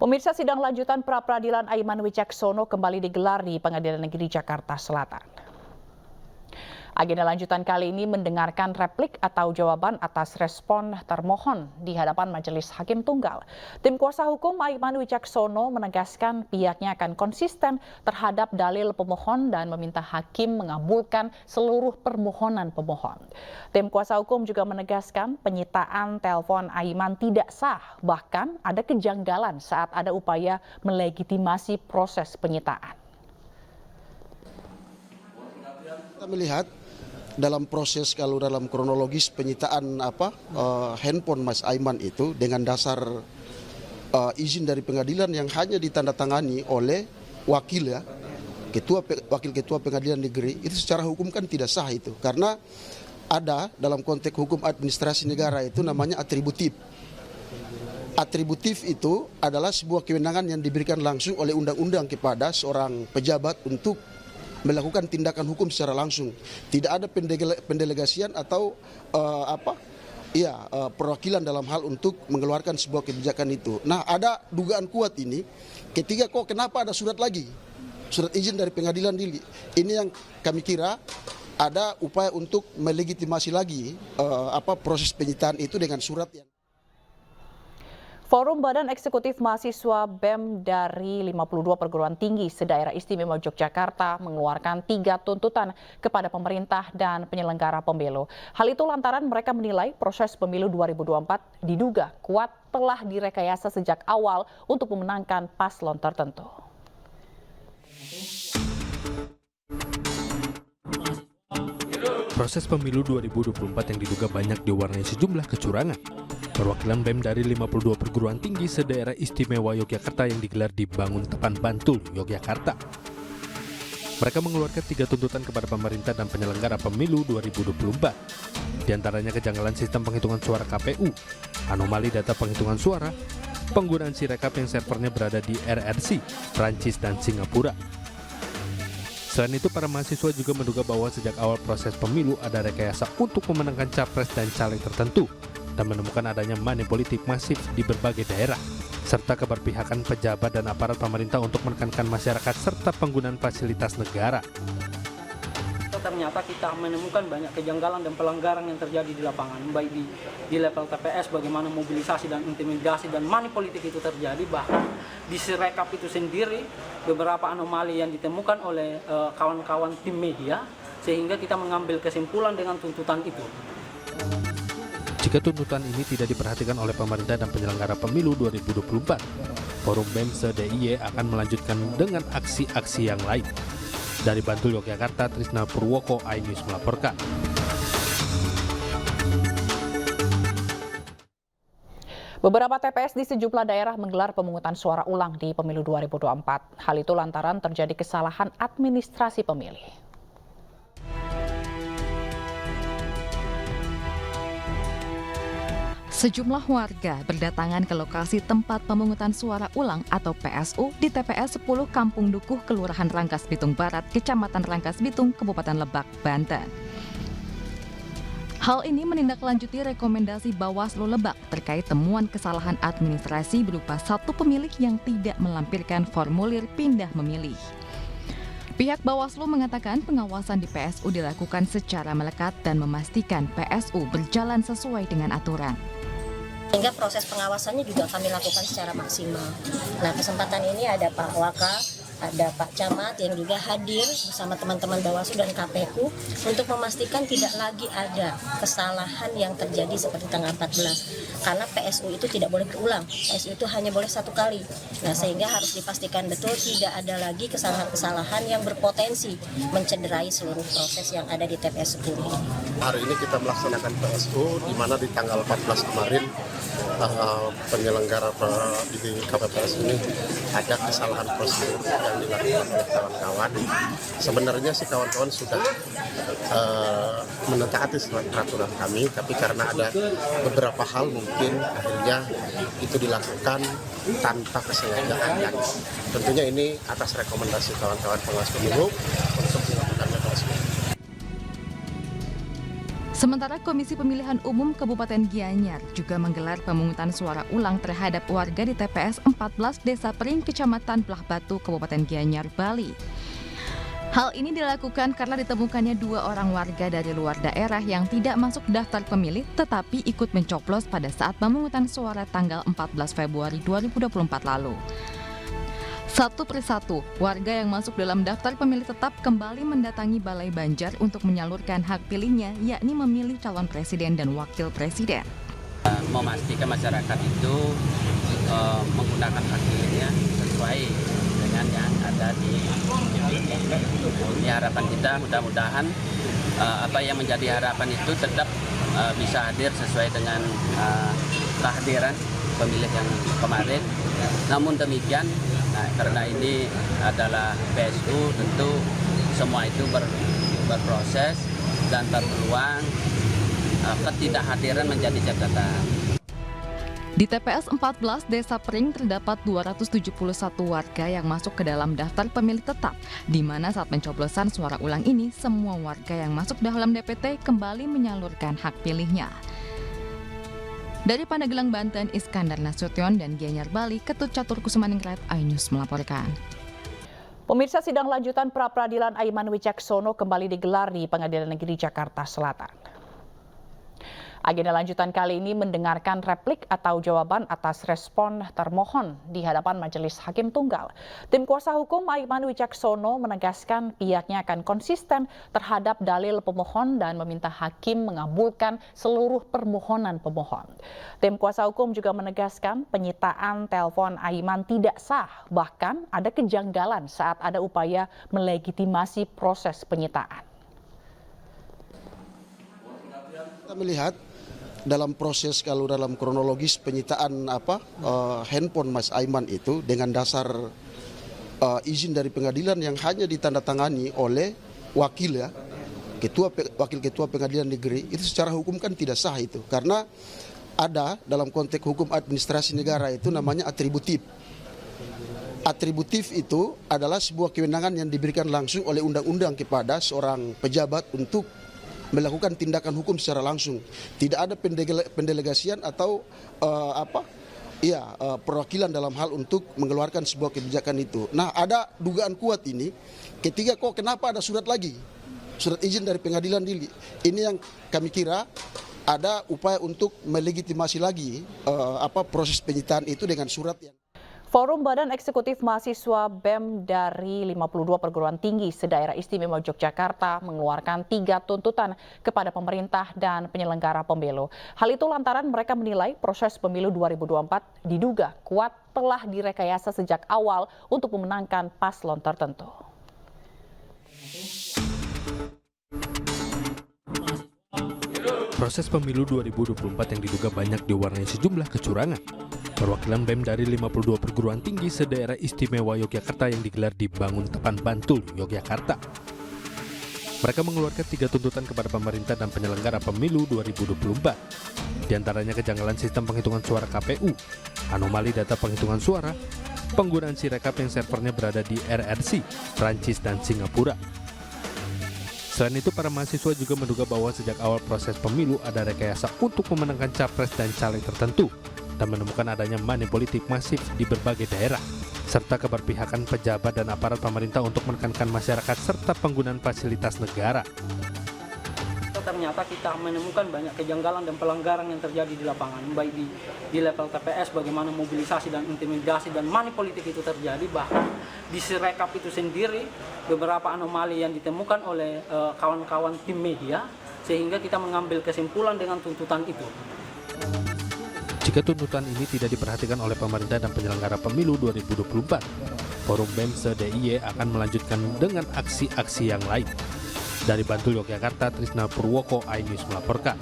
Pemirsa, sidang lanjutan pra-peradilan Aiman Wicaksono kembali digelar di Pengadilan Negeri Jakarta Selatan. Agenda lanjutan kali ini mendengarkan replik atau jawaban atas respon termohon di hadapan Majelis Hakim Tunggal. Tim kuasa hukum Aiman Wicaksono menegaskan pihaknya akan konsisten terhadap dalil pemohon dan meminta hakim mengabulkan seluruh permohonan pemohon. Tim kuasa hukum juga menegaskan penyitaan telepon Aiman tidak sah, bahkan ada kejanggalan saat ada upaya melegitimasi proses penyitaan. Kita melihat dalam proses, kalau dalam kronologis penyitaan handphone Mas Aiman itu dengan dasar izin dari pengadilan yang hanya ditandatangani oleh wakil wakil ketua pengadilan negeri, itu secara hukum kan tidak sah itu, karena ada dalam konteks hukum administrasi negara itu namanya atributif. Atributif itu adalah sebuah kewenangan yang diberikan langsung oleh undang-undang kepada seorang pejabat untuk melakukan tindakan hukum secara langsung. Tidak ada pendelegasian atau perwakilan dalam hal untuk mengeluarkan sebuah kebijakan itu. Nah, ada dugaan kuat ini ketika kenapa ada surat lagi, surat izin dari pengadilan ini. Ini yang kami kira ada upaya untuk melegitimasi lagi proses penyitaan itu dengan surat yang Forum Badan Eksekutif Mahasiswa BEM dari 52 perguruan tinggi se-Daerah Istimewa Yogyakarta mengeluarkan 3 tuntutan kepada pemerintah dan penyelenggara pemilu. Hal itu lantaran mereka menilai proses pemilu 2024 diduga kuat telah direkayasa sejak awal untuk memenangkan paslon tertentu. Proses pemilu 2024 yang diduga banyak diwarnai sejumlah kecurangan. Perwakilan BEM dari 52 perguruan tinggi se-Daerah Istimewa Yogyakarta yang digelar di Banguntepan, Bantul, Yogyakarta. Mereka mengeluarkan 3 tuntutan kepada pemerintah dan penyelenggara pemilu 2024. Di antaranya kejanggalan sistem penghitungan suara KPU, anomali data penghitungan suara, penggunaan Sirekap yang servernya berada di RRC, Prancis, dan Singapura. Selain itu, para mahasiswa juga menduga bahwa sejak awal proses pemilu ada rekayasa untuk memenangkan capres dan caleg tertentu dan menemukan adanya money politik masif di berbagai daerah, serta keberpihakan pejabat dan aparat pemerintah untuk menekankan masyarakat serta penggunaan fasilitas negara. Ternyata kita menemukan banyak kejanggalan dan pelanggaran yang terjadi di lapangan, baik di level TPS, bagaimana mobilisasi dan intimidasi dan money politik itu terjadi, bahkan di Sirekap itu sendiri beberapa anomali yang ditemukan oleh kawan-kawan tim media, sehingga kita mengambil kesimpulan dengan tuntutan itu. Jika tuntutan ini tidak diperhatikan oleh pemerintah dan penyelenggara pemilu 2024, Forum BEM se-DIY akan melanjutkan dengan aksi-aksi yang lain. Dari Bantul, Yogyakarta, Trisna Purwoko, iNews melaporkan. Beberapa TPS di sejumlah daerah menggelar pemungutan suara ulang di pemilu 2024. Hal itu lantaran terjadi kesalahan administrasi pemilih. Sejumlah warga berdatangan ke lokasi tempat pemungutan suara ulang atau PSU di TPS 10 Kampung Dukuh, Kelurahan Rangkas Bitung Barat, Kecamatan Rangkas Bitung, Kabupaten Lebak, Banten. Hal ini menindaklanjuti rekomendasi Bawaslu Lebak terkait temuan kesalahan administrasi berupa satu pemilih yang tidak melampirkan formulir pindah memilih. Pihak Bawaslu mengatakan pengawasan di PSU dilakukan secara melekat dan memastikan PSU berjalan sesuai dengan aturan. Sehingga proses pengawasannya juga kami lakukan secara maksimal. Nah, kesempatan ini ada Pak Waka, ada Pak Camat yang juga hadir bersama teman-teman Bawaslu dan KPU untuk memastikan tidak lagi ada kesalahan yang terjadi seperti tanggal 14. Karena PSU itu tidak boleh berulang, PSU itu hanya boleh 1 kali. Nah, sehingga harus dipastikan betul tidak ada lagi kesalahan-kesalahan yang berpotensi mencederai seluruh proses yang ada di TPS 10 ini. Hari ini kita melaksanakan PSU, di mana di tanggal 14 kemarin penyelenggara di KPPS ini ada kesalahan prosedur yang dilakukan oleh kawan-kawan. Sebenarnya sih kawan-kawan sudah menetaati peraturan kami, tapi karena ada beberapa hal mungkin akhirnya itu dilakukan tanpa kesengajaan, dan tentunya ini atas rekomendasi kawan-kawan pengawas pemilu untuk dilakukannya PSU. Sementara Komisi Pemilihan Umum Kabupaten Gianyar juga menggelar pemungutan suara ulang terhadap warga di TPS 14 Desa Pring, Kecamatan Belah Batu, Kabupaten Gianyar, Bali. Hal ini dilakukan karena ditemukannya 2 orang warga dari luar daerah yang tidak masuk daftar pemilih tetapi ikut mencoblos pada saat pemungutan suara tanggal 14 Februari 2024 lalu. Satu persatu, warga yang masuk dalam daftar pemilih tetap kembali mendatangi Balai Banjar untuk menyalurkan hak pilihnya, yakni memilih calon presiden dan wakil presiden. Memastikan masyarakat itu menggunakan hak pilihnya sesuai dengan yang ada di harapan kita. Mudah-mudahan apa yang menjadi harapan itu tetap bisa hadir sesuai dengan kehadiran pemilih yang kemarin. Namun demikian, karena ini adalah PSU, tentu semua itu berproses dan berpeluang ketidakhadiran menjadi catatan. Di TPS 14 Desa Pring terdapat 271 warga yang masuk ke dalam daftar pemilih tetap, di mana saat pencoblosan suara ulang ini, semua warga yang masuk dalam DPT kembali menyalurkan hak pilihnya. Dari Pandeglang, Banten, Iskandar Nasution dan Gianyar, Bali, Ketut Catur Kusumaningrat, iNews melaporkan. Pemirsa, sidang lanjutan pra-peradilan Aiman Wicaksono kembali digelar di Pengadilan Negeri Jakarta Selatan. Agenda lanjutan kali ini mendengarkan replik atau jawaban atas respon termohon di hadapan Majelis Hakim Tunggal. Tim kuasa hukum Aiman Wicaksono menegaskan pihaknya akan konsisten terhadap dalil pemohon dan meminta hakim mengabulkan seluruh permohonan pemohon. Tim kuasa hukum juga menegaskan penyitaan telepon Aiman tidak sah, bahkan ada kejanggalan saat ada upaya melegitimasi proses penyitaan. Kita melihat dalam proses, kalau dalam kronologis penyitaan handphone Mas Aiman itu dengan dasar izin dari pengadilan yang hanya ditandatangani oleh wakil wakil ketua pengadilan negeri, itu secara hukum kan tidak sah itu, karena ada dalam konteks hukum administrasi negara itu namanya atributif. Atributif itu adalah sebuah kewenangan yang diberikan langsung oleh undang-undang kepada seorang pejabat untuk melakukan tindakan hukum secara langsung. Tidak ada pendelegasian atau perwakilan dalam hal untuk mengeluarkan sebuah kebijakan itu. Nah, ada dugaan kuat ini ketika kenapa ada surat lagi, surat izin dari pengadilan dili. Ini yang kami kira ada upaya untuk melegitimasi lagi proses penyitaan itu dengan surat yang Forum Badan Eksekutif Mahasiswa BEM dari 52 perguruan tinggi se-Daerah Istimewa Yogyakarta mengeluarkan 3 tuntutan kepada pemerintah dan penyelenggara pemilu. Hal itu lantaran mereka menilai proses pemilu 2024 diduga kuat telah direkayasa sejak awal untuk memenangkan paslon tertentu. Proses pemilu 2024 yang diduga banyak diwarnai sejumlah kecurangan. Perwakilan BEM dari 52 perguruan tinggi se-Daerah Istimewa Yogyakarta yang digelar di Bangun Tepan, Bantul, Yogyakarta. Mereka mengeluarkan 3 tuntutan kepada pemerintah dan penyelenggara pemilu 2024. Di antaranya kejanggalan sistem penghitungan suara KPU, anomali data penghitungan suara, penggunaan Sirekap yang servernya berada di RRC, Prancis, dan Singapura. Selain itu, para mahasiswa juga menduga bahwa sejak awal proses pemilu ada rekayasa untuk memenangkan capres dan caleg tertentu dan menemukan adanya money politik masif di berbagai daerah, serta keberpihakan pejabat dan aparat pemerintah untuk menekankan masyarakat serta penggunaan fasilitas negara. Ternyata kita menemukan banyak kejanggalan dan pelanggaran yang terjadi di lapangan, baik di level TPS, bagaimana mobilisasi dan intimidasi dan money politik itu terjadi, bahkan di Sirekap itu sendiri beberapa anomali yang ditemukan oleh kawan-kawan tim media, sehingga kita mengambil kesimpulan dengan tuntutan itu. Jika tuntutan ini tidak diperhatikan oleh pemerintah dan penyelenggara pemilu 2024, Forum BEM se-DIY akan melanjutkan dengan aksi-aksi yang lain. Dari Bantul, Yogyakarta, Trisna Purwoko, iNews melaporkan.